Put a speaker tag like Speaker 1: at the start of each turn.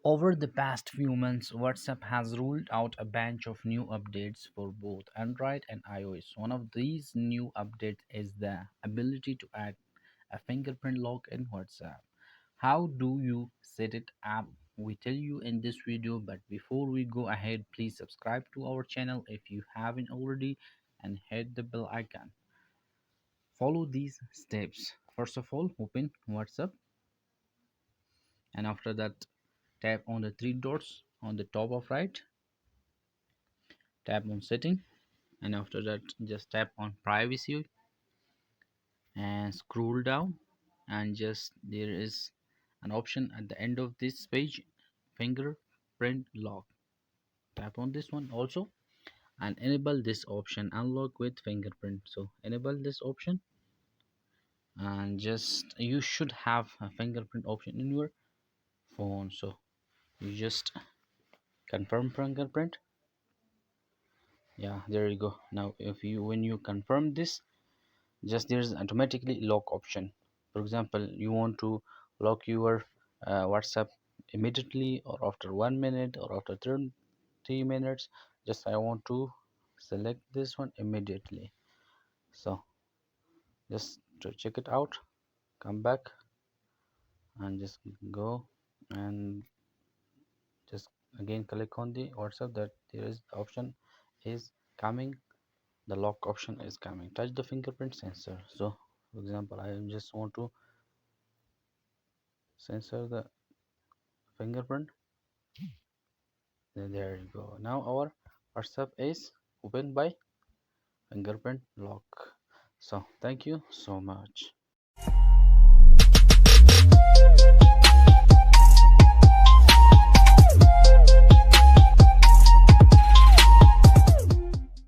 Speaker 1: Over the past few months, WhatsApp has rolled out a bunch of new updates for both Android and iOS. One of these new updates is the ability to add a fingerprint lock in WhatsApp. How do you set it up? We tell you in this video, but before we go ahead, please subscribe to our channel if you haven't already and hit the bell icon. Follow these steps. First of all, open WhatsApp, and after that tap on the three dots on the top of right, tap on setting, and after that just tap on privacy and scroll down, and just there is an option at the end of this page, fingerprint lock. Tap on this one also and enable this option, unlock with fingerprint. So enable this option, and just you should have a fingerprint option in your phone. So you just confirm fingerprint. Yeah, there you go. Now if you when you confirm this, just there's automatically lock option. For example, you want to lock your WhatsApp immediately or after 1 minute or after 30 minutes. Just I want to select this one immediately. So just to check it out, come back and just go and just again click on the WhatsApp, that there is option is coming, the lock option is coming. Touch the fingerprint sensor. So for example, I just want to sensor the fingerprint. There you go. Now our WhatsApp is opened by fingerprint lock. So thank you so much.